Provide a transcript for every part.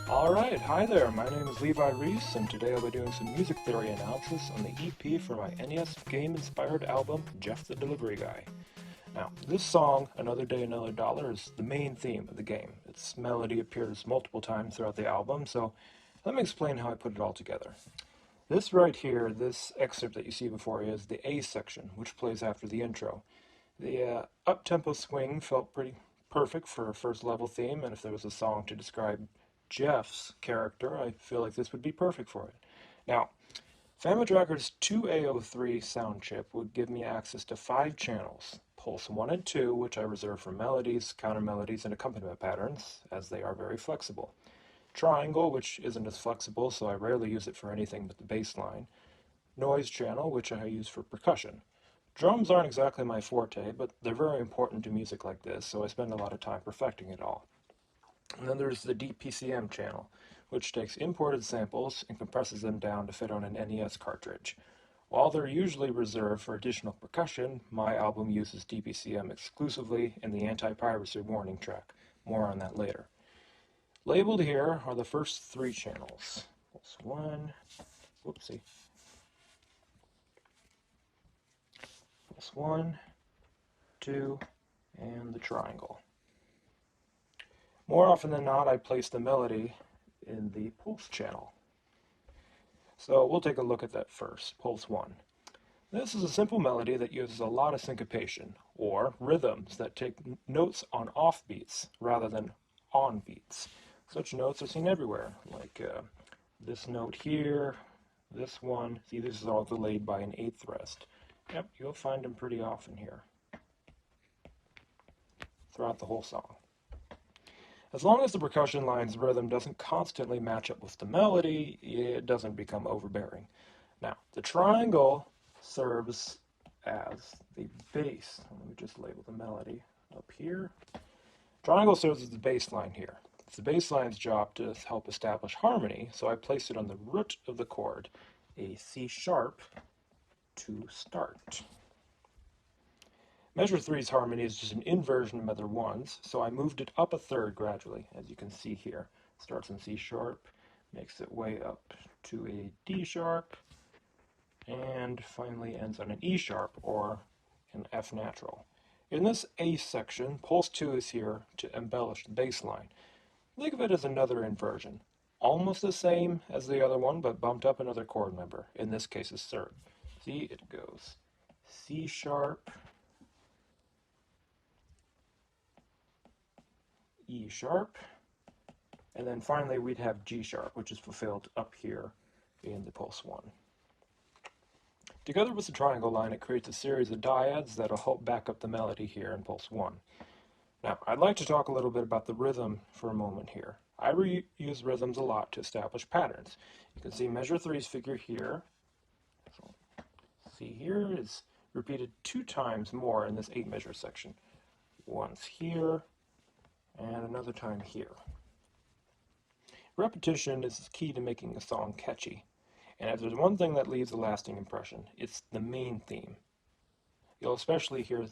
Alright, hi there, my name is Levi Reese, and today I'll be doing some music theory analysis on the EP for my NES game-inspired album, Jeff the Delivery Guy. Now, this song, Another Day, Another Dollar, is the main theme of the game. Its melody appears multiple times throughout the album, so let me explain how I put it all together. This right here, this excerpt that you see before you, is the A section, which plays after the intro. The up-tempo swing felt pretty perfect for a first level theme, and if there was a song to describe Jeff's character, I feel like this would be perfect for it. Now, Family Tracker's 2A03 sound chip would give me access to 5 channels, pulse 1 and 2, which I reserve for melodies, counter melodies, and accompaniment patterns, as they are very flexible. Triangle, which isn't as flexible, so I rarely use it for anything but the bass line. Noise channel, which I use for percussion. Drums aren't exactly my forte, but they're very important to music like this, so I spend a lot of time perfecting it all. And then there's the DPCM channel, which takes imported samples and compresses them down to fit on an NES cartridge. While they're usually reserved for additional percussion, my album uses DPCM exclusively in the anti-piracy warning track. More on that later. Labeled here are the first 3 channels. Plus 1, whoopsie. Plus 1, 2, and the triangle. More often than not, I place the melody in the pulse channel. So we'll take a look at that first, pulse 1. This is a simple melody that uses a lot of syncopation, or rhythms that take notes on off beats rather than on beats. Such notes are seen everywhere, like this note here, this one. See, this is all delayed by an 8th rest. Yep, you'll find them pretty often here throughout the whole song. As long as the percussion line's rhythm doesn't constantly match up with the melody, it doesn't become overbearing. Now, the triangle serves as the bass. Let me just label the melody up here. Triangle serves as the bass line here. It's the bass line's job to help establish harmony, so I place it on the root of the chord, a C sharp, to start. Measure 3's harmony is just an inversion of measure 1's, so I moved it up a third gradually, as you can see here. Starts in C sharp, makes it way up to a D sharp, and finally ends on an E sharp or an F natural. In this A section, pulse 2 is here to embellish the bass line. Think of it as another inversion. Almost the same as the other one, but bumped up another chord member. In this case, is third. See, it goes C sharp, E sharp, and then finally we'd have G sharp, which is fulfilled up here in the pulse 1. Together with the triangle line, it creates a series of dyads that'll help back up the melody here in pulse 1. Now, I'd like to talk a little bit about the rhythm for a moment here. I use rhythms a lot to establish patterns. You can see measure 3's figure here. So, see here is repeated 2 times more in this 8 measure section. Once here, and another time here. Repetition is key to making a song catchy, and if there's one thing that leaves a lasting impression, it's the main theme. You'll especially hear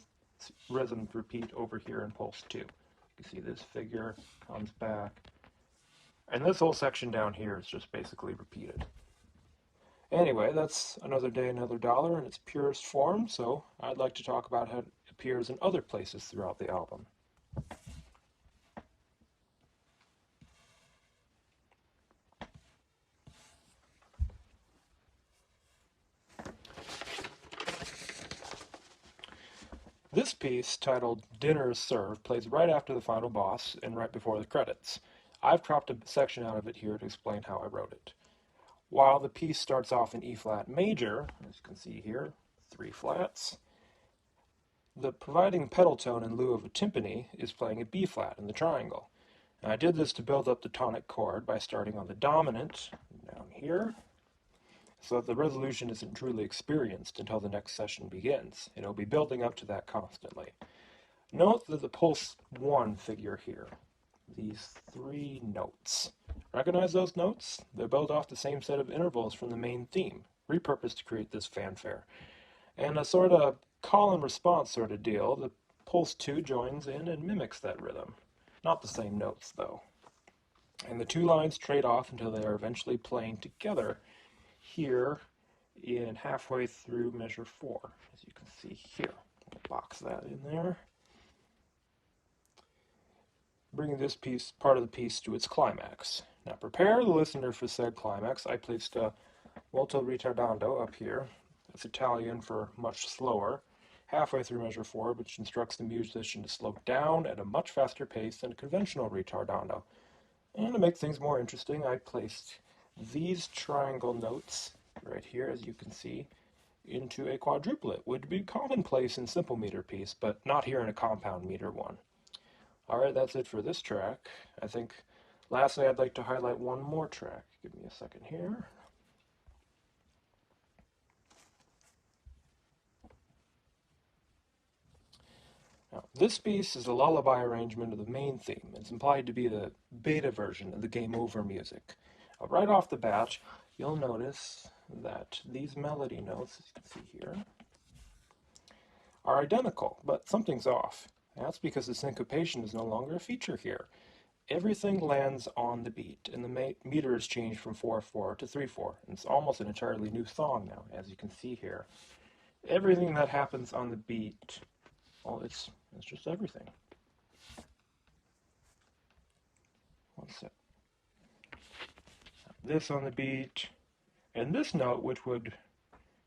rhythms repeat over here in pulse 2. You can see this figure comes back, and this whole section down here is just basically repeated. Anyway, that's Another Day, Another Dollar in its purest form, so I'd like to talk about how it appears in other places throughout the album. This piece, titled Dinner is Served, plays right after the final boss and right before the credits. I've cropped a section out of it here to explain how I wrote it. While the piece starts off in E-flat major, as you can see here, 3 flats, the providing pedal tone in lieu of a timpani is playing a B-flat in the triangle. And I did this to build up the tonic chord by starting on the dominant, down here, so that the resolution isn't truly experienced until the next session begins. It'll be building up to that constantly. Note that the pulse 1 figure here, these 3 notes. Recognize those notes? They're built off the same set of intervals from the main theme, repurposed to create this fanfare. And a sort of call and response sort of deal, the pulse 2 joins in and mimics that rhythm. Not the same notes, though. And the two lines trade off until they are eventually playing together here in halfway through measure 4, as you can see here. I'll box that in there. Bringing this piece, part of the piece, to its climax. Now prepare the listener for said climax. I placed a molto ritardando up here. That's Italian for much slower, halfway through measure 4, which instructs the musician to slow down at a much faster pace than a conventional ritardando. And to make things more interesting, I placed these triangle notes right here, as you can see, into a quadruplet. Would be commonplace in simple meter piece, but not here in a compound meter one. Alright, that's it for this track. I think lastly I'd like to highlight one more track. Give me a second here. Now, this piece is a lullaby arrangement of the main theme. It's implied to be the beta version of the Game Over music. Right off the bat, you'll notice that these melody notes, as you can see here, are identical, but something's off. That's because the syncopation is no longer a feature here. Everything lands on the beat, and the meter is changed from 4/4 to 3/4. And it's almost an entirely new song now, as you can see here. Everything that happens on the beat, well, it's just everything. One sec. This on the beat, and this note, which would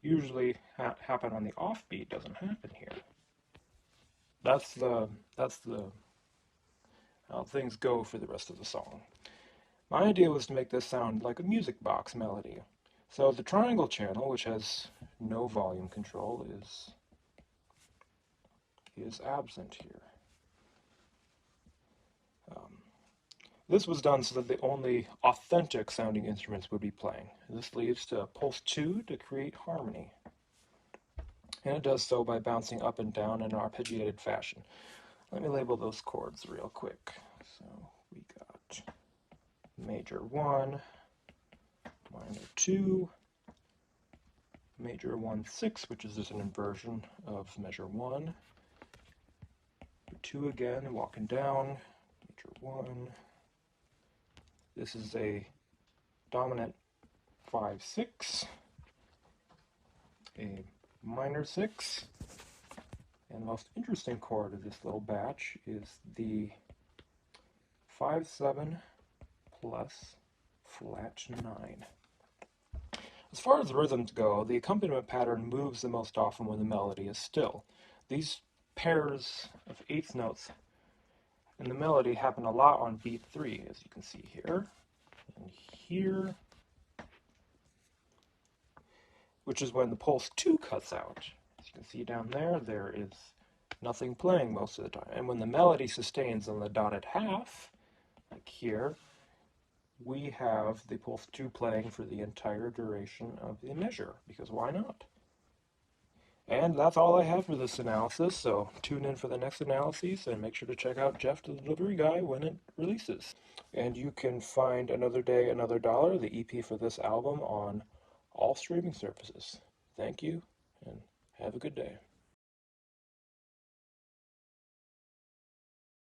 usually happen on the offbeat, doesn't happen here. That's how things go for the rest of the song. My idea was to make this sound like a music box melody. So the triangle channel, which has no volume control, is absent here. This was done so that the only authentic sounding instruments would be playing. This leads to pulse 2 to create harmony. And it does so by bouncing up and down in an arpeggiated fashion. Let me label those chords real quick. So we got major 1, minor 2, major 1/6, which is just an inversion of measure 1, 2 again, walking down, major 1. This is a dominant 5/6, a minor 6, and the most interesting chord of this little batch is the 5/7 plus flat 9. As far as rhythms go, the accompaniment pattern moves the most often when the melody is still. These pairs of eighth notes in the melody happen a lot on beat 3, as you can see here and here, which is when the pulse 2 cuts out. As you can see down there, there is nothing playing most of the time. And when the melody sustains on the dotted half, like here, we have the pulse 2 playing for the entire duration of the measure, because why not? And that's all I have for this analysis, so tune in for the next analyses, and make sure to check out Jeff the Delivery Guy when it releases. And you can find Another Day, Another Dollar, the EP for this album, on all streaming services. Thank you, and have a good day.